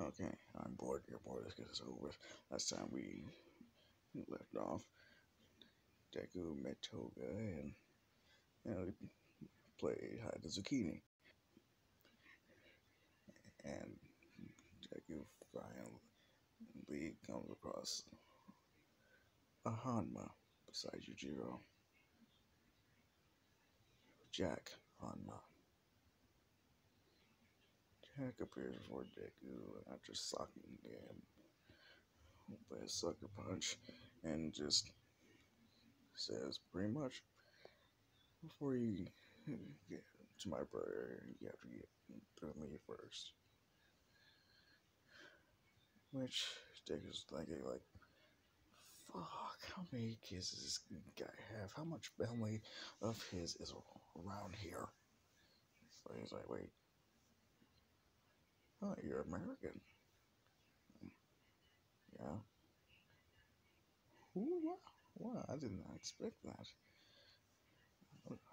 Okay, I'm bored. You're bored. Let's get this over with. Last time we left off, Deku met Toga and we played hide the zucchini. And Deku finally comes across a hanma besides Yujiro, Jack Hanma. Jack appears before Deku after socking him with a sucker punch and just says pretty much before you get to my brother, you have to get through me first. Which Deku's thinking like, fuck, how many kids does this guy have? How much family of his is around here? So he's like, wait, oh, you're American. Yeah. Ooh, wow. Wow, I did not expect that.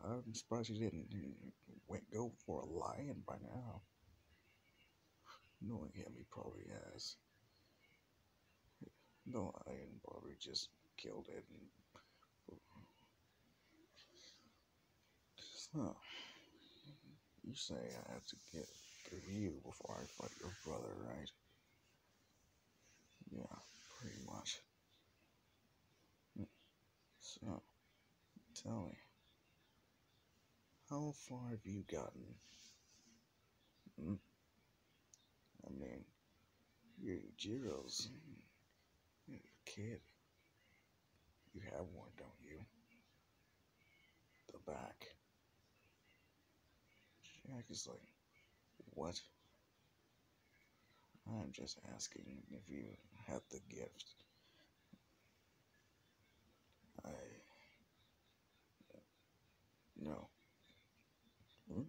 I'm surprised you didn't go for a lion by now. Knowing him, he probably has. The lion probably just killed it. So, you say I have to get through you before I fight your brother, right? Yeah, pretty much. So, tell me, how far have you gotten? Hmm? I mean, you're Jiro's kid. You have one, don't you? The back. Jack is like, what? I'm just asking if you have the gift. I... No. Hmm?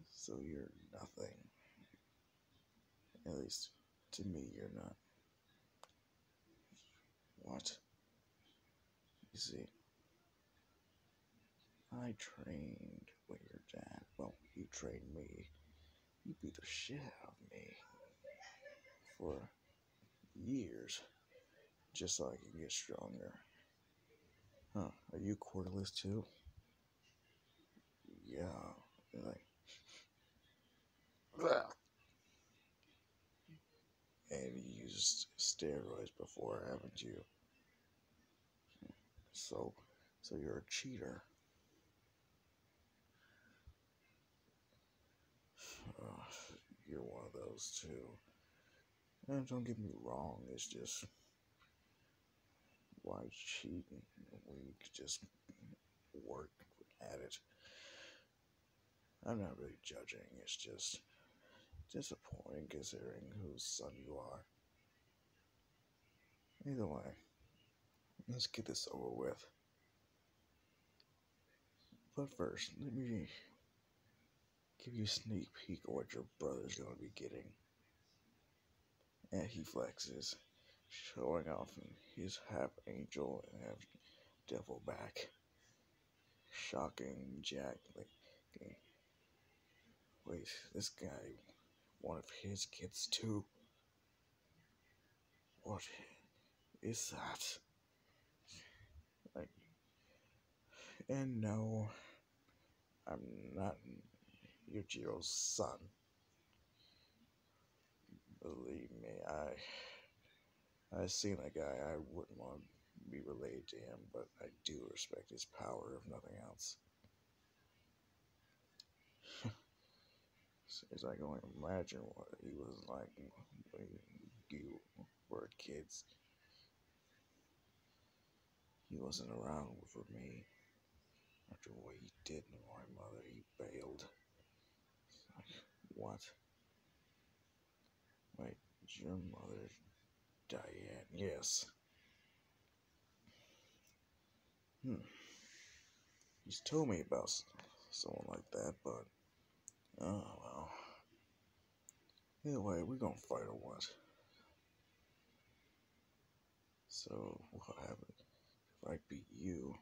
So you're nothing. At least to me, you're not. What? You see, I trained with your dad. Well, he trained me. He beat the shit out of me for years, just so I can get stronger. Huh? Are you cordless too? Yeah. Like, ugh. And you used steroids before, haven't you? So, so you're a cheater. Uh, you're one of those too. And don't get me wrong, it's just why cheat when you could just work at it. I'm not really judging, it's just disappointing considering whose son you are. Either way, let's get this over with. But first, let me give you a sneak peek of what your brother's gonna be getting. And he flexes, showing off his half angel and half devil back. Shocking Jack. Like, okay, wait, this guy, one of his kids too? What is that? Like, and no, I'm not Yujiro's son. Believe me, I seen a guy I wouldn't want to be related to him, but I do respect his power, if nothing else. As I can only imagine what he was like when you were kids. He wasn't around for me. After what he did to my mother, he bailed. What? Wait, your mother, Diane? Yes. He's told me about someone like that, but oh well. Either way, we're gonna fight or what? So what happens if I beat you?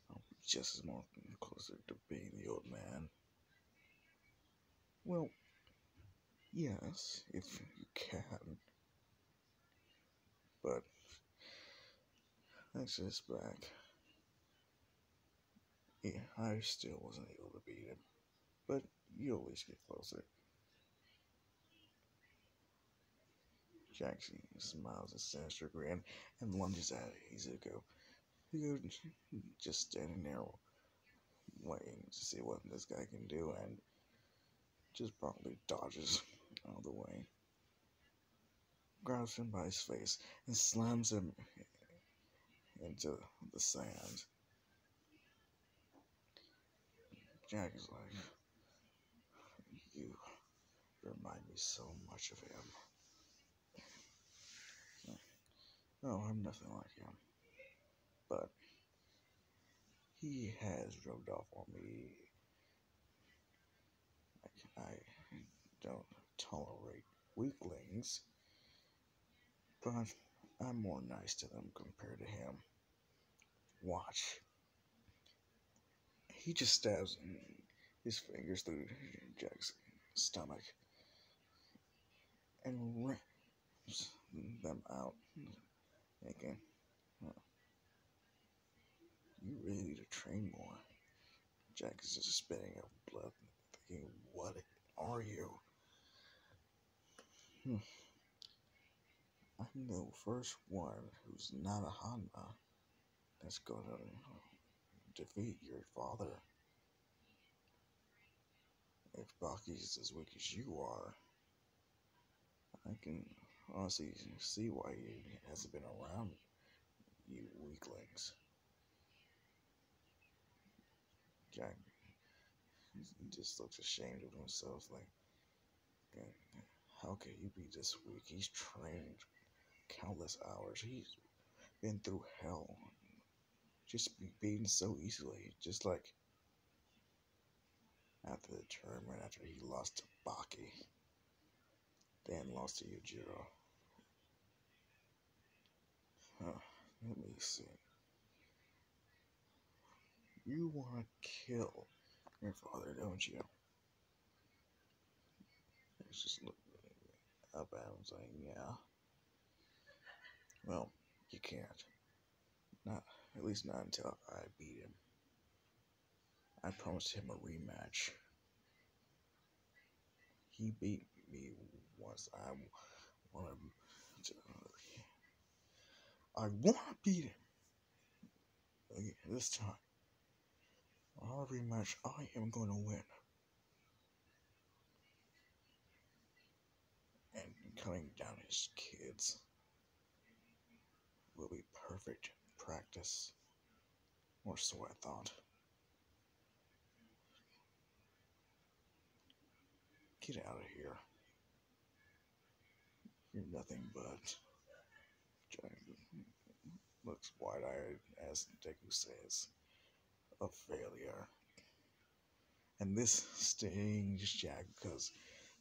I'll be just as more closer to being the old man. Well, yes, if you can. But that's just back. Yeah, I still wasn't able to beat him. But you always get closer. Jackson smiles a sinister grin and lunges at Izuku, who just standing there waiting to see what this guy can do and just promptly dodges out of the way, grabs him by his face, and slams him into the sand. Jack is like, you remind me so much of him. No, I'm nothing like him. But he has rubbed off on me. I don't tolerate weaklings, but I'm more nice to them compared to him. Watch. He just stabs his fingers through Jack's stomach and rips them out, thinking, huh, you really need to train more. Jack is just spitting out blood, thinking, what are you? I'm the first one who's not a hanma that's gonna defeat your father. If Baki's as weak as you are, I can honestly see why he hasn't been around you weaklings. Jack just looks ashamed of himself, like, how can he be this weak? He's trained countless hours. He's been through hell. Just be beaten so easily, just like after the tournament, after he lost to Baki, then lost to Yujiro. Let me see. You want to kill your father, don't you? He's just looking up at him saying, yeah. Well, you can't. Not, at least not until I beat him. I promised him a rematch. He beat me once. Want to. I want to beat him. Again, this time, our rematch, I am going to win. And cutting down his kids will be perfect practice. Or so I thought. Get out of here. You're nothing but. Jack looks wide-eyed as Deku says, a failure. And this stings Jack because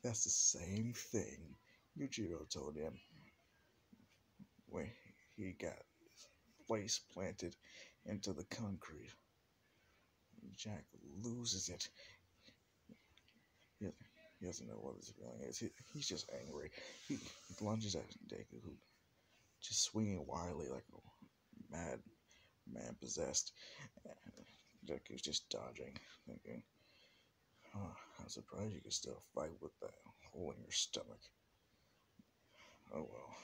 that's the same thing Yujiro told him when he got his face planted into the concrete. Jack loses it. He doesn't know what his feeling is. He's just angry. He lunges at Deku, who just swinging wildly like a mad man possessed. Deku's just dodging, thinking, oh, I'm surprised you can still fight with that hole in your stomach. Oh well.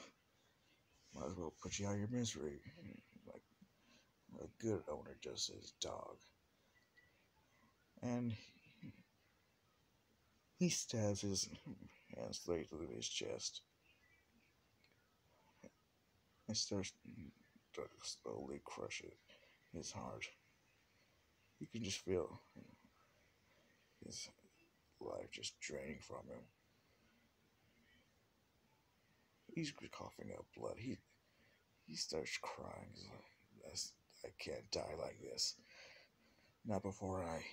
Might as well put you out of your misery. Like a good owner just his dog. And he stabs his hand straight through his chest. And starts to slowly crush his heart. You can just feel his life just draining from him. He's coughing up blood. He starts crying. He's like, I can't die like this. Not before I.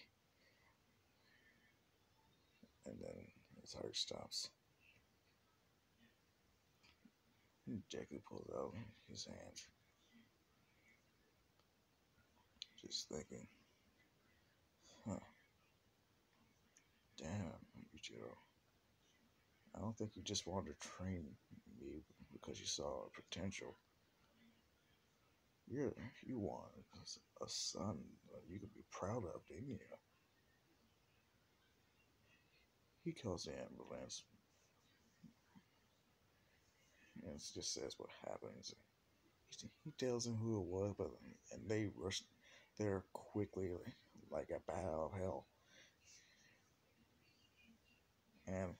And then his heart stops. Deku pulls out his hand. Just thinking, Huh. Damn, yujiro. I don't think you just wanted to train me because you saw potential. You wanted a son that you could be proud of, didn't you? He calls the ambulance and it just says what happens. He tells them who it was, and they rush there quickly like a bat out of hell. And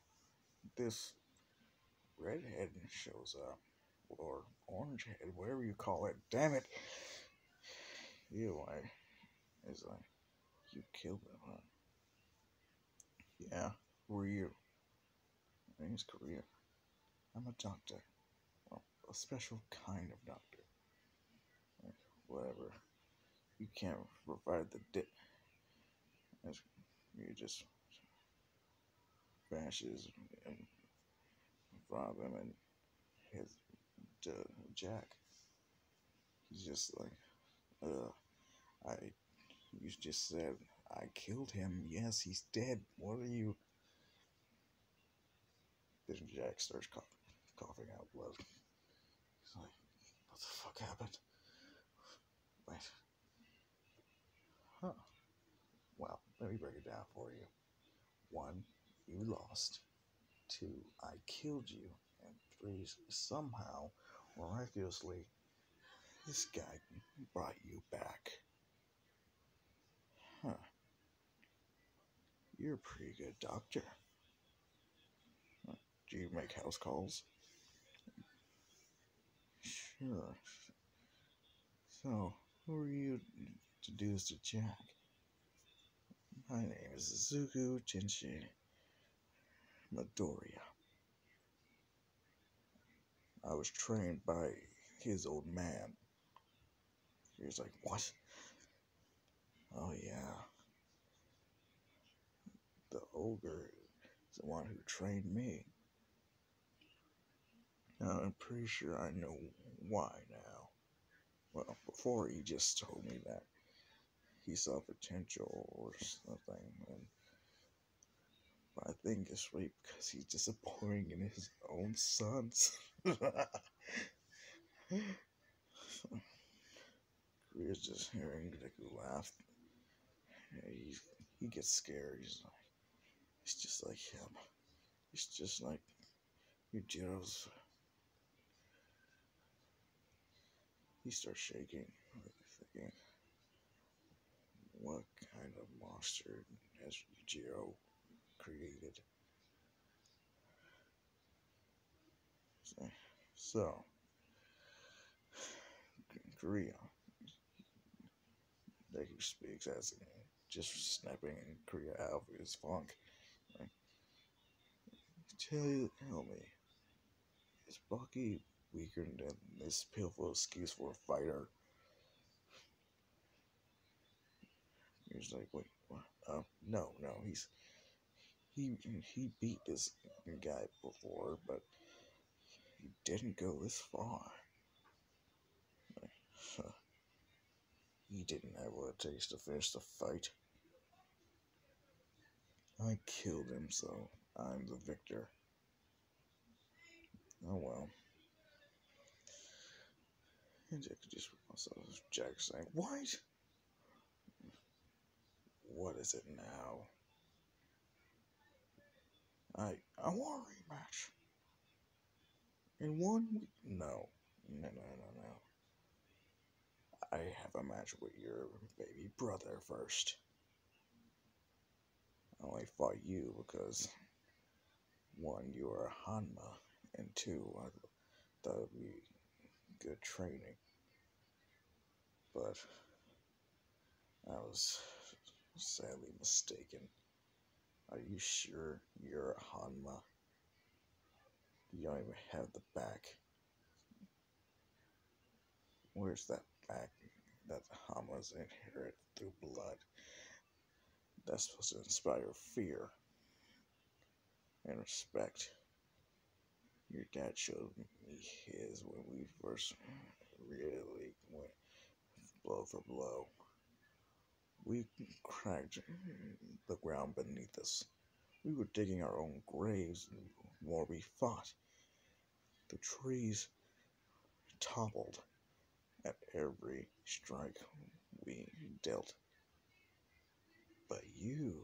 this redhead shows up, or orange head, whatever you call it. Damn it! You like, it's like you killed him, huh? Yeah. Who are you? My name's Korea. I'm a doctor. Well, a special kind of doctor. Whatever. You can't provide the dick. You just vanishes in front of him and his Jack. He's just like, I. You just said I killed him. Yes, he's dead. What are you? Then Jack starts coughing out blood. He's like, what the fuck happened? Wait. Huh. Well, let me break it down for you. 1, you lost. 2, I killed you. And 3, somehow, miraculously, this guy brought you back. Huh. You're a pretty good doctor. Do you make house calls? Sure. So, who are you to do this to Jack? My name is Izuku Jinshi Midoriya. I was trained by his old man. He was like, what? Oh yeah. The ogre is the one who trained me. Now, I'm pretty sure I know why now. Well, before he just told me that he saw potential or something, but I think it's right because he's disappointing in his own sons. Korea's just hearing Deku laugh. He gets scared. He's just like him. He's just like Yujiro's. He starts shaking, thinking, what kind of monster has Yujiro created? So, Korea, Deku speaks as just snapping Korea out of his funk. Like, tell me, is Bucky weaker than this pitiful excuse for a fighter? He's like, wait, what? No, he beat this guy before, but he didn't go this far. He didn't have what it takes to finish the fight. I killed him, so I'm the victor. Oh well. And Jack saying, what? What is it now? I want a rematch. In 1 week? No. No. I have a match with your baby brother first. I only fought you because 1, you are a hanma, and 2, I thought it would be good training. But I was sadly mistaken. Are you sure you're a hanma? You don't even have the back. Where's that back that hanmas inherit through blood? That's supposed to inspire fear and respect. Your dad showed me his when we first really went blow for blow. We cracked the ground beneath us. We were digging our own graves while we fought. The trees toppled at every strike we dealt. But you're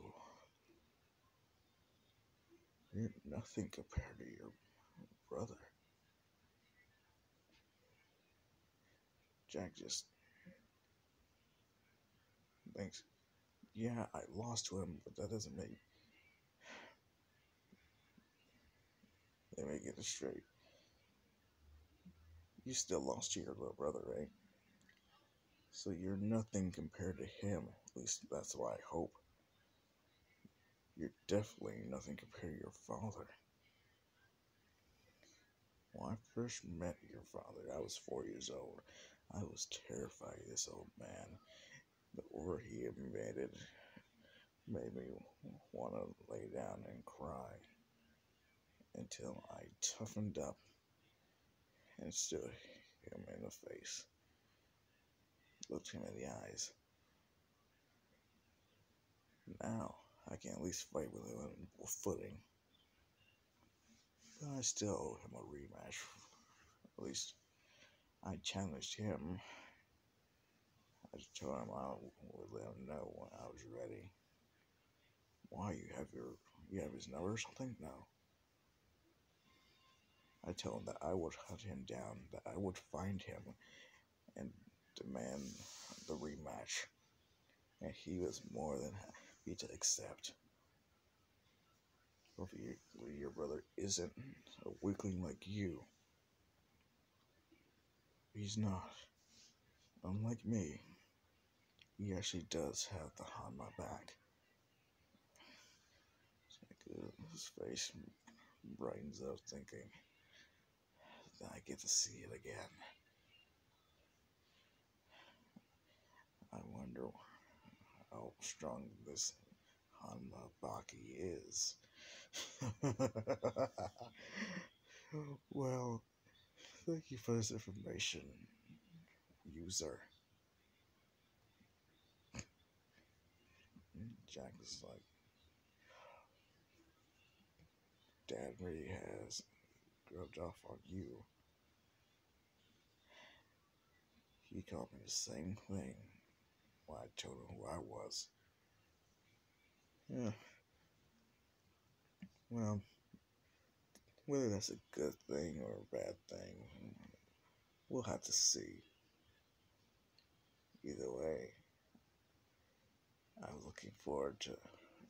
nothing compared to your brother. Jack just thinks, yeah, I lost to him, but that doesn't make it straight. You still lost to your little brother, right? So you're nothing compared to him. At least that's what I hope. You're definitely nothing compared to your father. When I first met your father, I was 4 years old. I was terrified of this old man. The aura he emitted made me want to lay down and cry until I toughened up and stood him in the face, looked him in the eyes. Now I can at least fight with him on equal footing. But I still owe him a rematch. At least I challenged him. I just told him I would let him know when I was ready. Why, you have his number or something? No. I told him that I would hunt him down, that I would find him and demand the rematch. And he was more than happy to accept. Your brother isn't a weakling like you. He's not. Unlike me, he actually does have the hanma back. His face brightens up, thinking that I get to see it again. I wonder how strong this hanma baki is. Well, thank you for this information, user. Jack is like, Dad really has rubbed off on you. He called me the same thing when I told him who I was. Yeah. Well, whether that's a good thing or a bad thing, we'll have to see. Either way, I'm looking forward to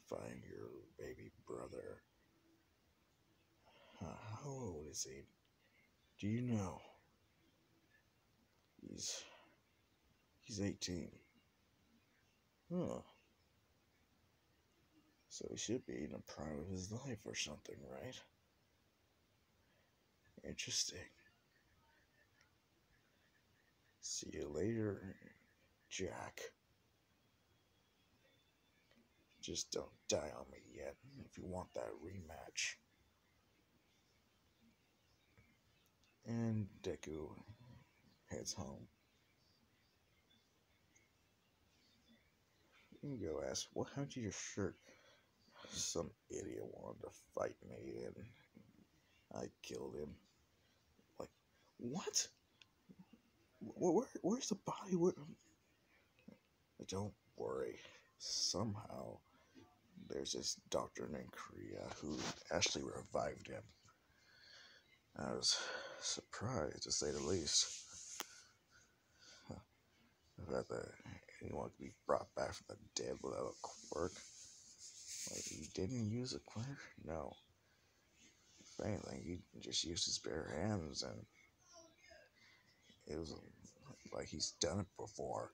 finding your baby brother. How old is he? Do you know? He's 18. Huh. So he should be in the prime of his life or something, right? Interesting. See you later, Jack. Just don't die on me yet if you want that rematch. And Deku heads home. You can go ask, what happened to your shirt? Some idiot wanted to fight me and I killed him. Like, what? Where's the body? Don't worry. Somehow, there's this doctor named Korea who actually revived him. I was surprised, to say the least. The fact that anyone could be brought back from the dead without a quirk. Like, he didn't use a quirk? No. If anything, he just used his bare hands, and it was like he's done it before.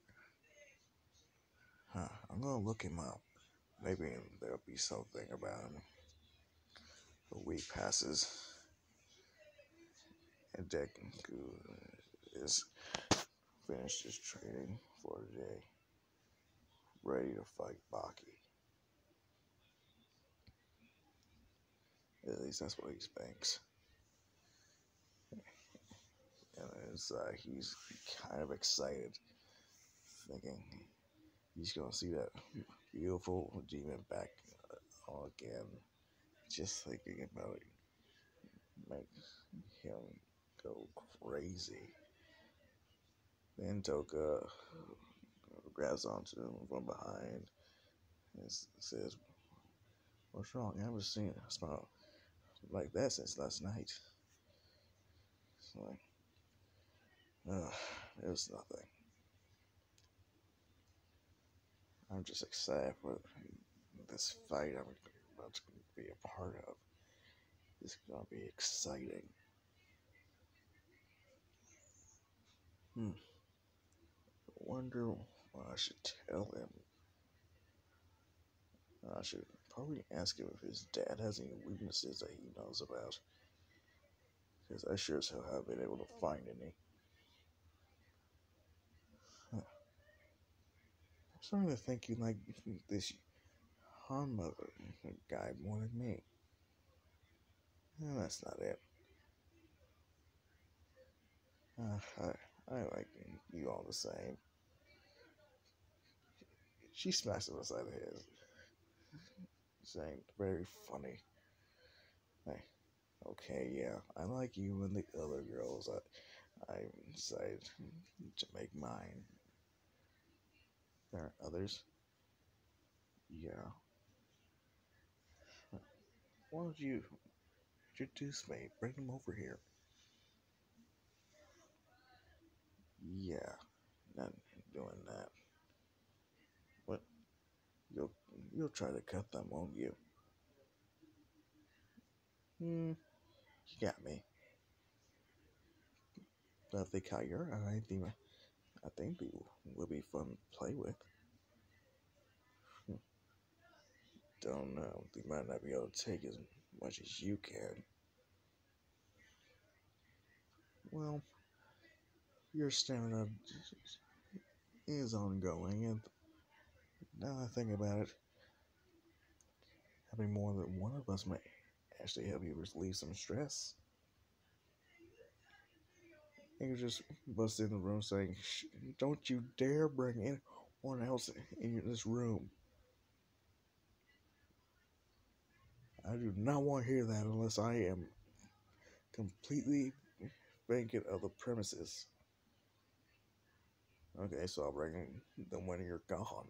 I'm gonna look him up. Maybe there'll be something about him. A week passes, and Deku is finished his training for the day, ready to fight Baki. At least that's what he thinks. And he's kind of excited, thinking he's gonna see that beautiful demon back again. Just thinking about it makes him go crazy. Then Toka grabs onto him from behind and says, "What's wrong? I haven't seen a smile like that since last night." It's like, it was nothing. I'm just excited for this fight I'm about to be a part of. It's gonna be exciting. I wonder what I should tell him. I should probably ask him if his dad has any weaknesses that he knows about. Because I sure as hell haven't been able to find any. Huh. I'm starting to think you like this hanma guy more than me. No, that's not it. I like you all the same. She smacks him upside the head, saying, "Very funny." Hey, okay, yeah, I like you and the other girls. I decided to make mine. There are others. Yeah. Why don't you introduce me? Bring them over here. Yeah, not doing that. But you'll you'll try to cut them, won't you? You got me. But if they caught your eye, I think they will be fun to play with. Hmm, Don't know. They might not be able to take as much as you can. Well, your stamina is ongoing, and now I think about it, having more than one of us may actually help you relieve some stress. You can just bust in the room saying, "Don't you dare bring anyone else in this room. I do not want to hear that unless I am completely vacant of the premises." Okay, so I'll bring them when you're gone.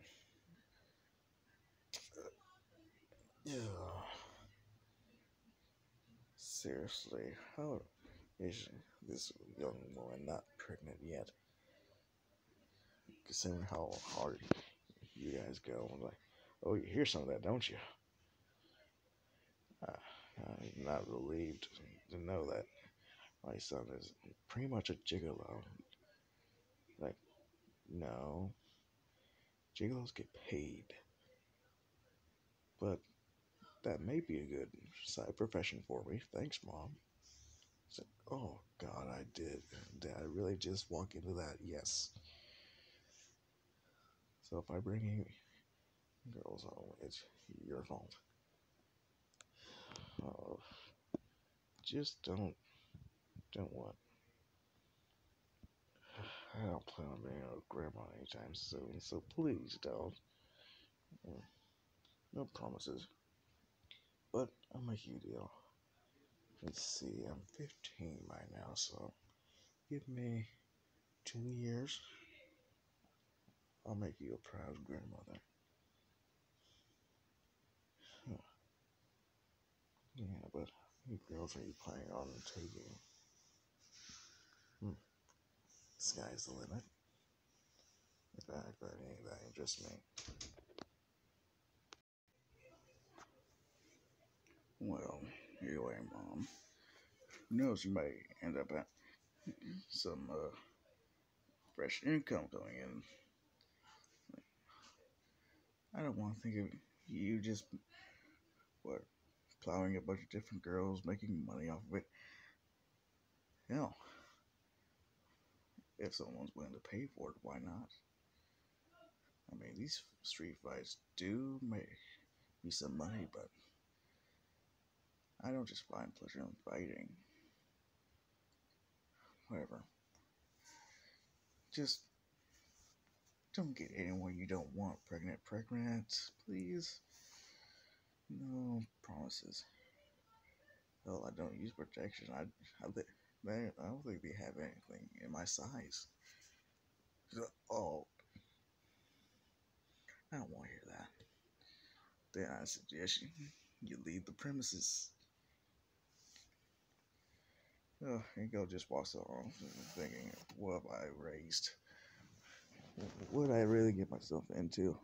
Yeah. Seriously, how is this young woman not pregnant yet? Considering how hard you guys go, I'm like, oh, you hear some of that, don't you? Uh, I'm not relieved to know that my son is pretty much a gigolo. Like, no, gigolos get paid, but that may be a good side profession for me. Thanks, Mom. So, oh God, I did. Did I really just walk into that? Yes. So if I bring any girls home, it's your fault. Oh, just don't what? I don't plan on being a grandma anytime soon, so please don't. Mm, No promises, but I'll make you a deal. Let's see, I'm 15 by now, so give me 2 years. I'll make you a proud grandmother. Huh. Yeah, but how many girls are you planning on taking? Hmm. Sky's the limit. In fact, that ain't just me. Well, anyway, Mom. Who knows? You might end up at some fresh income coming in. I don't want to think of you just what plowing a bunch of different girls, making money off of it. Hell, if someone's willing to pay for it, why not? I mean, these street fights do make me some money, but I don't just find pleasure in fighting. Whatever. Just Don't get anyone you don't want pregnant. Please. No promises. Hell, I don't use protection. I don't think they have anything in my size. Oh, I don't want to hear that. Then I suggest you leave the premises. Oh, and go just walks along, thinking, what have I raised? What did I really get myself into?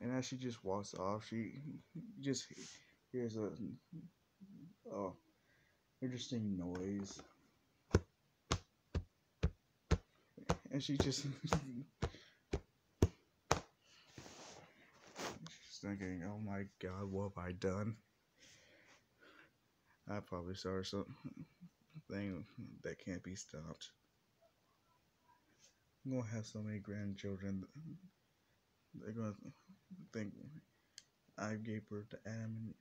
And as she just walks off, she just hears a interesting noise, and she's thinking, "Oh my God, what have I done? I probably started something that can't be stopped. I'm gonna have so many grandchildren. They're gonna think I gave birth to Adam."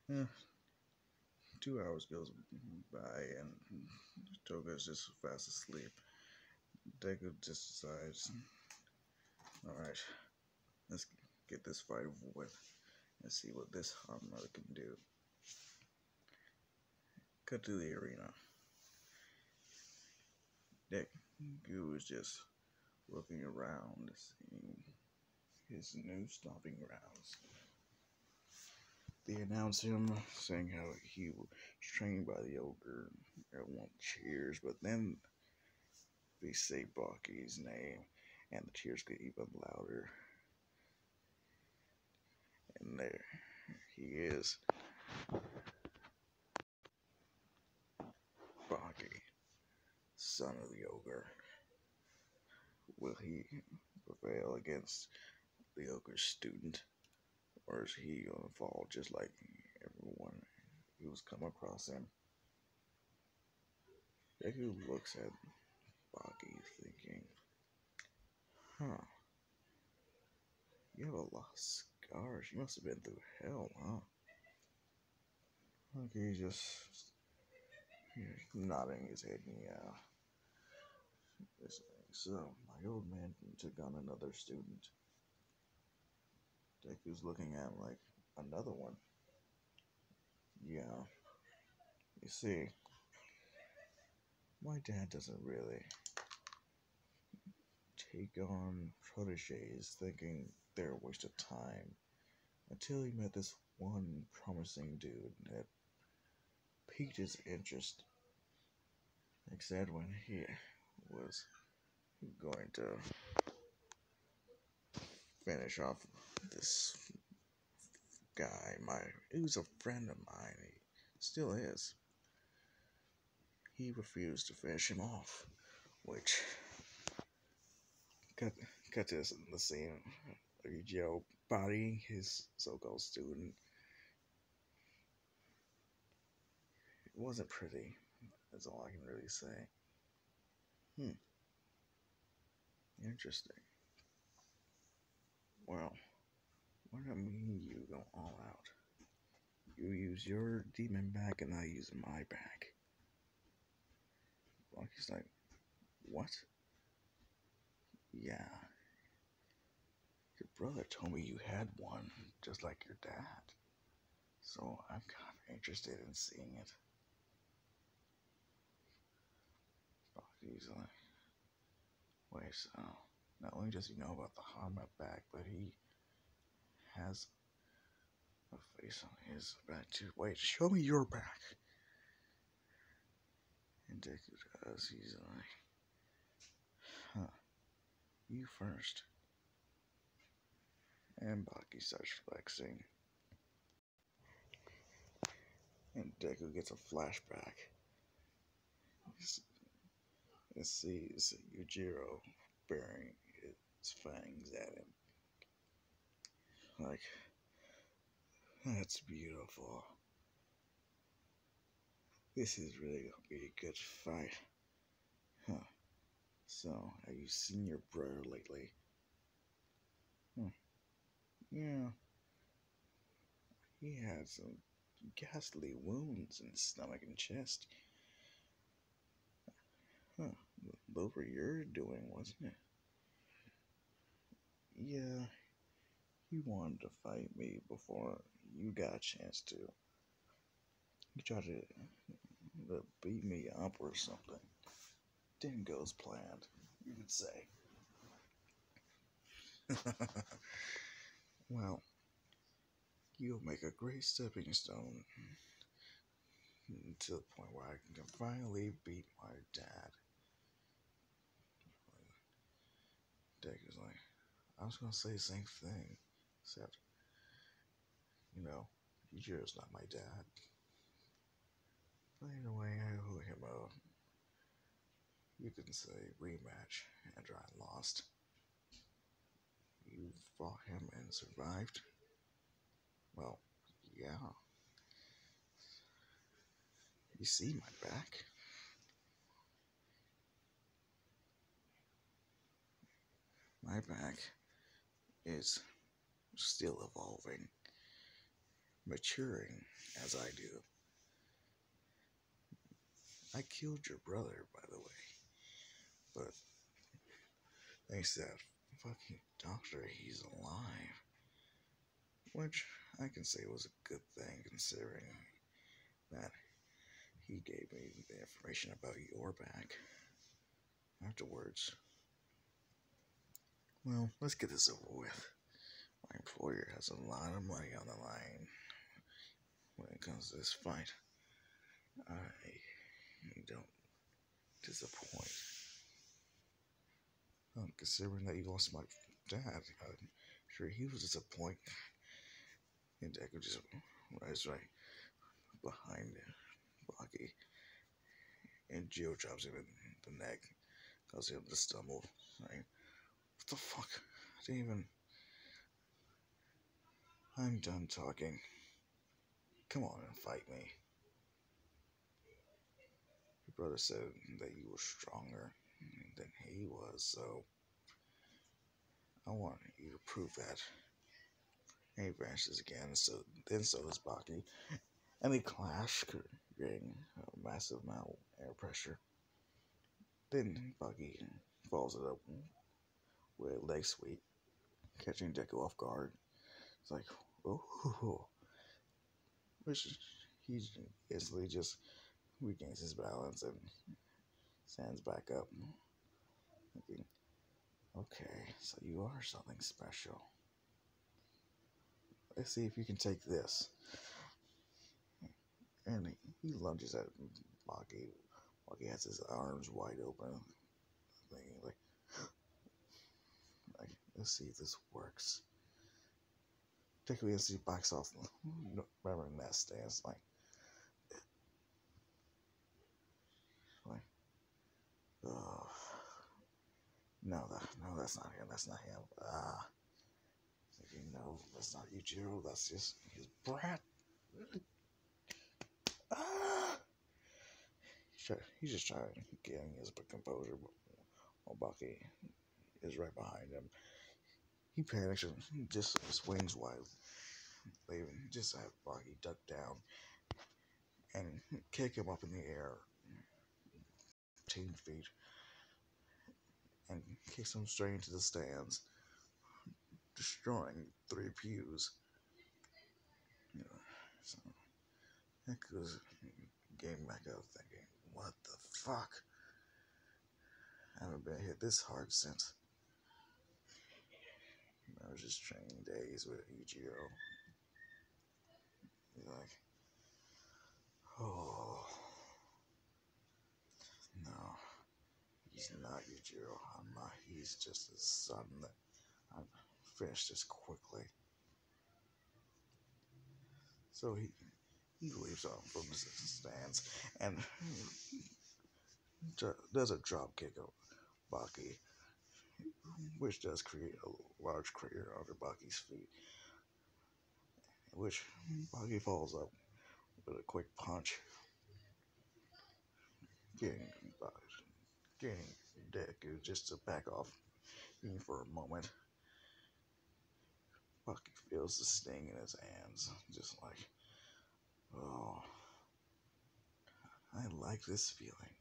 And 2 hours goes by, and Toga's just fast asleep. Deku just decides, all right, let's get this fight over with and see what this hanma can do. Cut to the arena. Deku is just looking around, seeing his new stomping grounds. They announce him, saying how he was trained by the ogre. Everyone cheers, but then they say Baki's name, and the cheers get even louder. And there he is, Baki, son of the ogre. Will he prevail against the ogre's student, or is he gonna fall just like everyone who's come across him? Deku looks at Baki, thinking, huh, you have a lot of scars. You must have been through hell, huh? Okay, he's just nodding his head, yeah. So, my old man took on another student. Deku's looking at him like, another one? Yeah. You see, my dad doesn't really take on proteges thinking they're a waste of time until he met this one promising dude that piqued his interest. Except when he was going to finish off this guy, he was a friend of mine, he still is. He refused to finish him off, which cut to the scene of yujiro bodying his so-called student. It wasn't pretty, that's all I can really say. Interesting. Well, what do I mean you go all out? You use your demon back and I use my back. Lucky's like, what? Yeah. Your brother told me you had one, just like your dad. So I'm kind of interested in seeing it. Lucky's like, wait, so not only does he know about the hanma back, but he has a face on his back too. Wait, show me your back. And Deku does. He's like, huh, you first. And Baki starts flexing. And Deku gets a flashback. And sees Yujiro burying its fangs at him. Like, that's beautiful. This is really gonna be a good fight. Huh. So, have you seen your brother lately? Yeah. He had some ghastly wounds in his stomach and chest. Huh, those were your doing, wasn't it? Yeah, he wanted to fight me before you got a chance to. He tried to beat me up or something. Didn't go as planned, you could say. Well, you'll make a great stepping stone to the point where I can finally beat my dad. Deku's like, I was gonna say the same thing, except, you know, Yujiro's not my dad. But anyway, I owe him a, you can say, rematch after I lost. You fought him and survived? Well, yeah. You see my back? My back is still evolving, maturing as I do. I killed your brother, by the way, but thanks to that fucking doctor, he's alive. Which I can say was a good thing considering that he gave me the information about your back afterwards. Well, let's get this over with. My employer has a lot of money on the line when it comes to this fight. I don't disappoint. Considering that you lost my dad, I'm sure he was disappointed. And Deku just rides right behind Baki, and Geo drops him in the neck, causing him to stumble. Like, what the fuck? I didn't even. I'm done talking. Come on and fight me. Your brother said that you were stronger than he was, so I want you to prove that. And he vanishes again, so so does Baki. And they clash, creating a massive amount of air pressure. Then Baki follows it up with a leg sweep, catching Deku off guard. It's like, oh, which he instantly just regains his balance and stands back up, thinking, okay, so you are something special. Let's see if you can take this. And he lunges at Baki. Baki has his arms wide open, thinking like, let's see if this works. Deku instantly backs off, remembering that stance, like, oh, no, that's not him. That's not him. Thinking, no, that's not Yujiro. That's just his brat. Ah! He's just trying getting his composure, while Baki is right behind him. He panics and just swings wide. They just have Baki duck down and kick him up in the air 10 feet and kicks him straight into the stands, destroying 3 pews. You know, so Deku's getting back up thinking, what the fuck? I haven't been hit this hard since I was just training days with yujiro. He's like, oh, no, he's not Yujiro Hanma. He's just his son that I've finished this quickly. So he leaves on from the stands and does a drop kick of Baki, which does create a large crater under Baki's feet, which Baki falls up with a quick punch, getting Deku just to back off even for a moment. Baki feels the sting in his hands, just like, Oh, I like this feeling.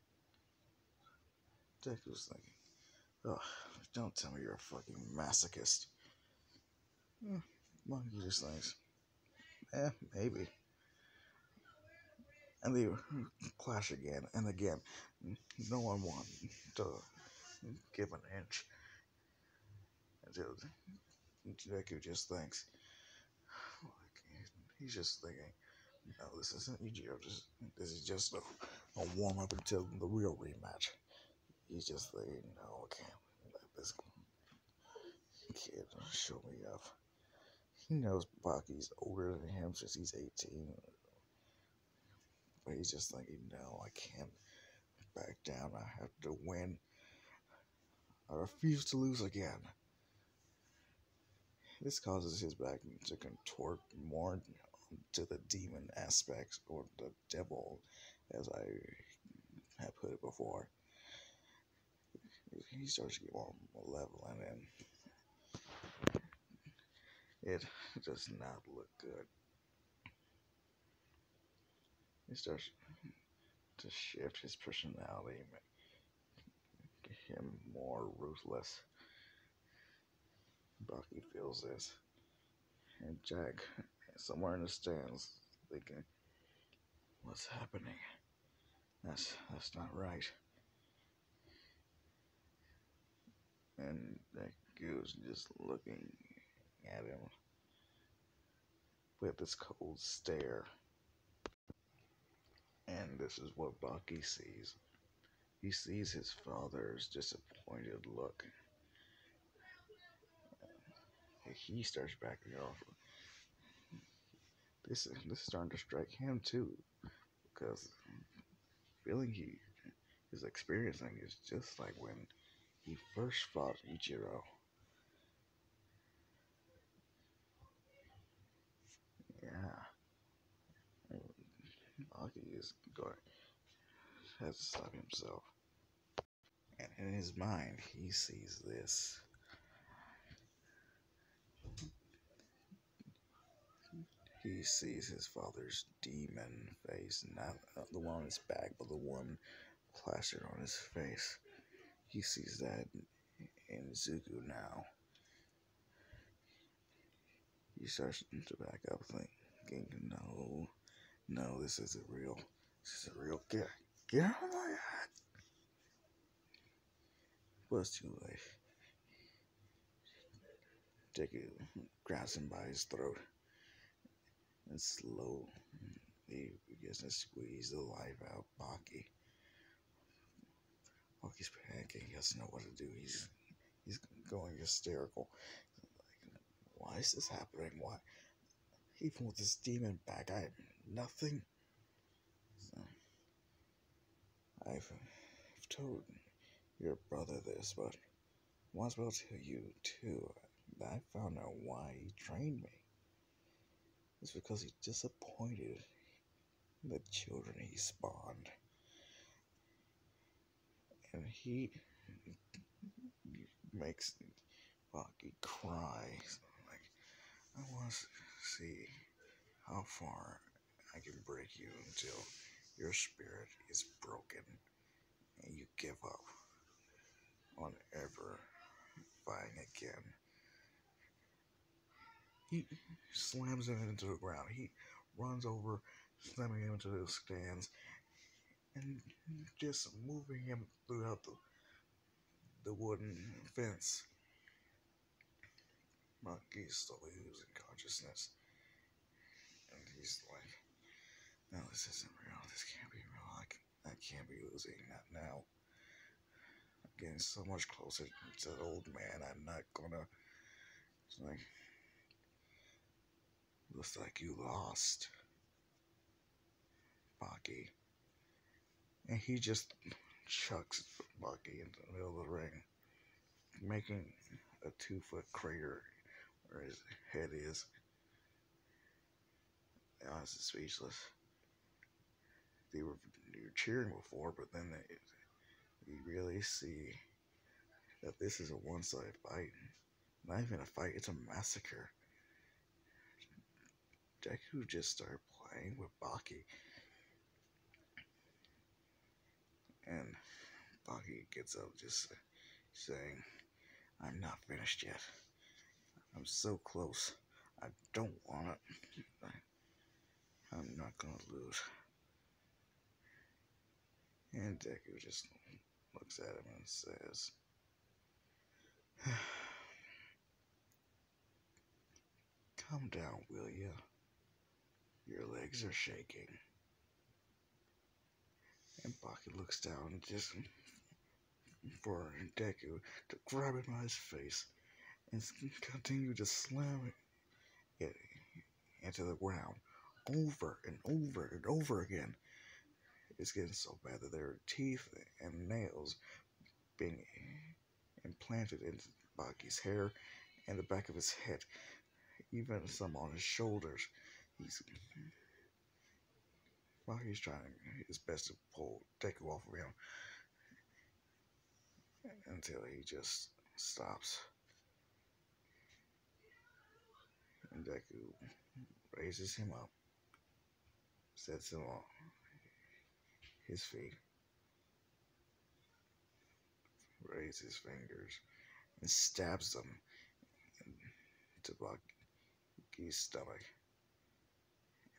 Deku's thinking, oh, don't tell me you're a fucking masochist. Monkey just thinks, maybe. And they clash again and again. No one wanted to give an inch until Deku just thinks, like, he's just thinking, no, this isn't Yujiro. This is just a warm up until the real rematch. He's just thinking, no, I can't let this kid show me up. He knows Baki's older than him since he's 18. But he's just thinking, no, I can't back down. I have to win. I refuse to lose again. This causes his back to contort more to the demon aspects, or the devil, as I have put it before. He starts to get more malevolent, and it does not look good. He starts to shift his personality, make him more ruthless. Bucky feels this, and Jack, somewhere in the stands, thinking, "What's happening? That's not right." And Deku's just looking at him with this cold stare. And this is what Bucky sees. He sees his father's disappointed look. He starts backing off. This is starting to strike him too, because feeling he is experiencing is just like when he first fought Ichiro. Yeah, Bucky is going has to stop himself, and in his mind he sees this. He sees his father's demon face, not the one on his back, but the one plastered on his face. He sees that in Zuko now. He starts to back up, thinking, no, this isn't real. This isn't real. Get out of my head. But it's too late. Deku grabs him by his throat and slowly begins to squeeze the life out of Baki. Baki's panicking. He doesn't know what to do. He's going hysterical. Like, why is this happening? Why? Even with this demon back, I have nothing. So, I've told your brother this, but I might as well tell you too that I found out why he trained me. It's because he's disappointed in the children he spawned. And he makes Baki cry. Like, I want to see how far I can break you until your spirit is broken and you give up on ever fighting again. He slams him into the ground. He runs over, slamming him into the stands, and just moving him throughout the wooden fence. Monkey's slowly losing consciousness. And he's like, no, this isn't real. This can't be real. I can't be losing. Not now. I'm getting so much closer to the old man. I'm not gonna. It's like, looks like you lost, Baki. And he just chucks Baki into the middle of the ring, making a 2-foot crater where his head is. Now he's speechless. They were cheering before, but then you really see that this is a one-sided fight. Not even a fight, it's a massacre. Deku just started playing with Baki. And Baki gets up just saying, I'm not finished yet. I'm so close. I don't want it. I'm not gonna lose. And Deku just looks at him and says, calm down, will ya? Your legs are shaking. And Baki looks down just for Deku to grab him by his face and continue to slam it into the ground over and over and over again. It's getting so bad that there are teeth and nails being implanted into Baki's hair and the back of his head, even some on his shoulders. Baki's trying his best to pull Deku off of him until he just stops. And Deku raises him up, sets him on his feet, raises his fingers, and stabs them into Baki's stomach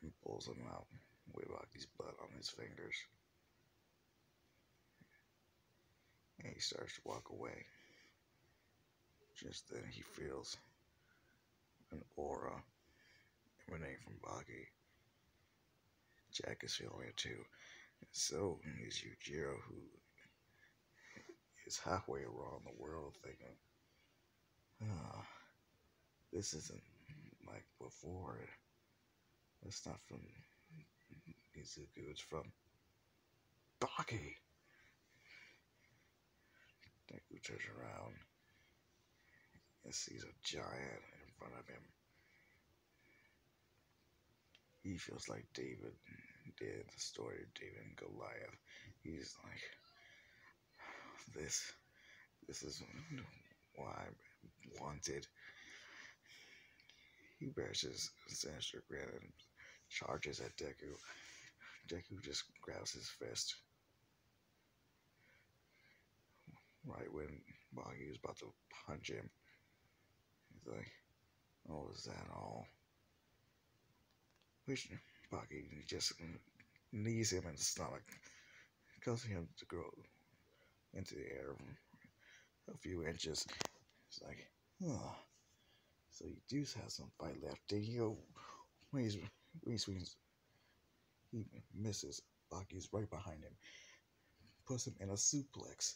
and pulls him out with Baki's blood on his fingers. And he starts to walk away. Just then he feels an aura emanating from Baki. Jack is feeling it too. And so is Yujiro, who is halfway around the world thinking, this isn't like before. It's not from Izuku, it's from Baki. Deku turns around and sees a giant in front of him. He feels like David did the story of David and Goliath. He's like, this is why I'm wanted. He bears his sinister grin and charges at Deku. Deku just grabs his fist right when Baki is about to punch him. He's like, oh, is that all? Which Baki just knees him in the stomach, causing him to go into the air a few inches. It's like, oh, so you do have some fight left, did you? When he swings, he misses. Baki's right behind him, puts him in a suplex,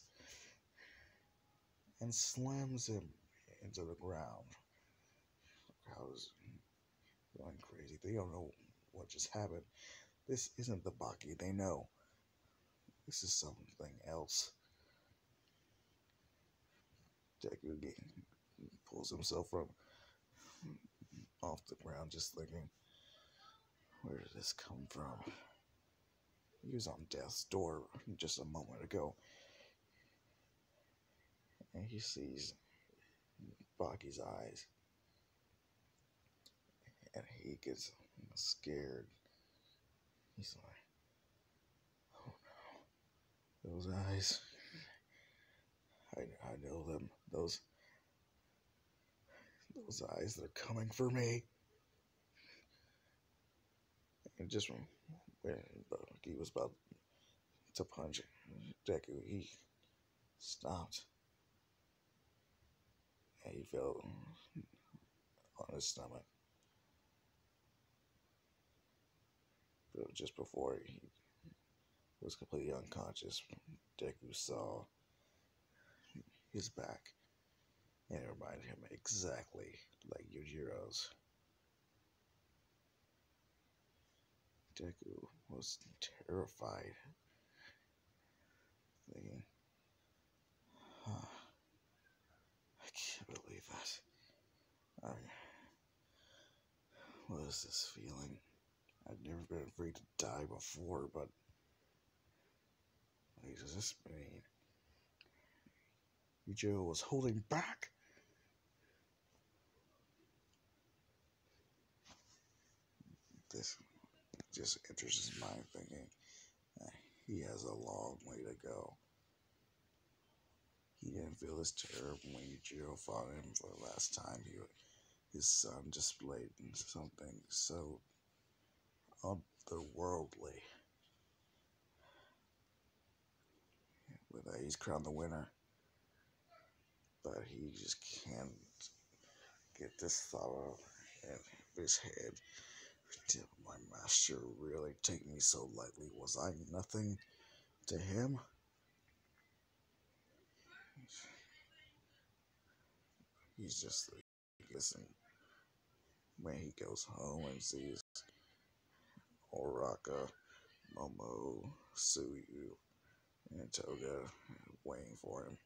and slams him into the ground. The crowd is going crazy. They don't know what just happened. This isn't the Baki they know. This is something else. Deku pulls himself from off the ground, just thinking, where did this come from? He was on death's door just a moment ago, and he sees Baki's eyes, and he gets scared. He's like, oh no, those eyes, I know them, those eyes that are coming for me. And just when Baki was about to punch Deku, he stopped, and he fell on his stomach. But just before he was completely unconscious, Deku saw his back, and it reminded him exactly like Yujiro's. Deku was terrified, thinking, I can't believe that. What is this feeling? I've never been afraid to die before, but what does this mean? Yujiro was holding back. This just enters his mind thinking he has a long way to go. He didn't feel his terror when Yujiro fought him for the last time. His son displayed something so otherworldly. With that, he's crowned the winner, but he just can't get this thought out of his head. Did my master really take me so lightly? Was I nothing to him? He's just like, listen, when he goes home and sees Oraka, Momo, Suyu, and Toga waiting for him,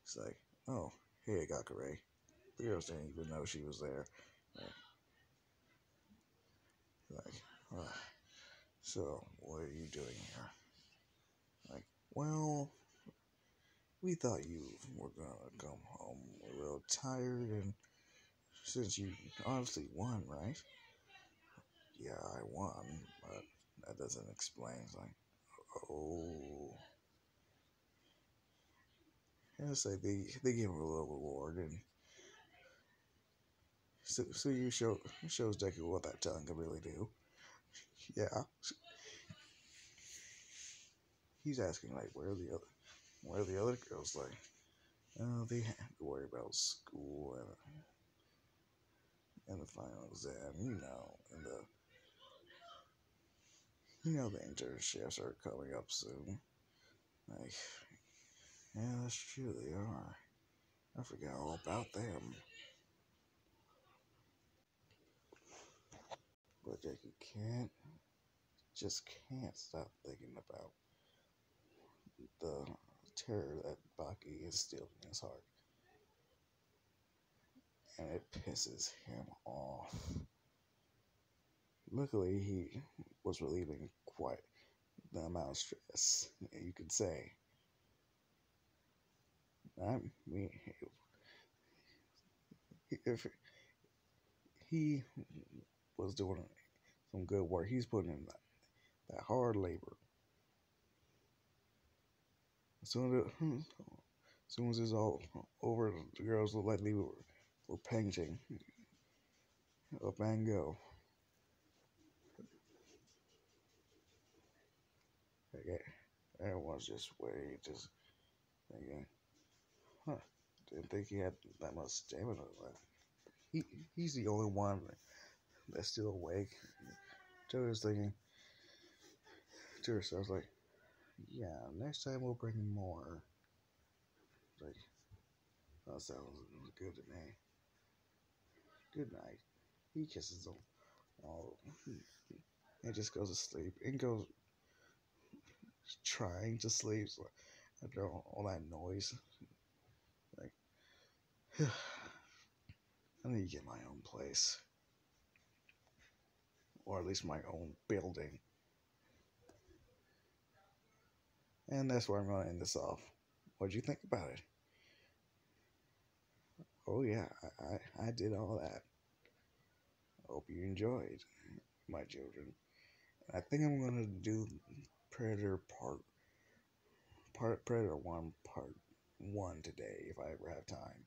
he's like, oh, hey, Gakure. The girls didn't even know she was there. Like, so, what are you doing here? Like, well, we thought you were gonna come home a little tired, and since you obviously won, right? Yeah, I won, but that doesn't explain. It's like, oh. And it's like they give him a little reward, and so you shows Deku what that tongue can really do. Yeah, he's asking like, where are the other girls? Like, oh, they have to worry about school and the final exam, the internships are coming up soon. Like, yeah, that's true, they are. I forgot all about them. But Deku can't stop thinking about the terror that Baki instilled in his heart. And it pisses him off. Luckily, he was relieving quite the amount of stress, you could say. I mean, if he was doing some good work, he's putting in that hard labor. As soon as it's all over, the girls look like they were painting a Van Gogh. Okay, everyone's just waiting, just thinking, huh? Didn't think he had that much stamina left. He's the only one that's still awake. Joe's thinking to herself like, yeah, next time we'll bring more. Like, that sounds good to me. Good night. He kisses them all and just goes to sleep and goes trying to sleep after all that noise. Like, I need to get my own place, or at least my own building. And that's where I'm going to end this off. What'd you think about it? Oh yeah, I did all that. Hope you enjoyed, my children. I think I'm gonna do Predator Predator 1 Part 1 today if I ever have time.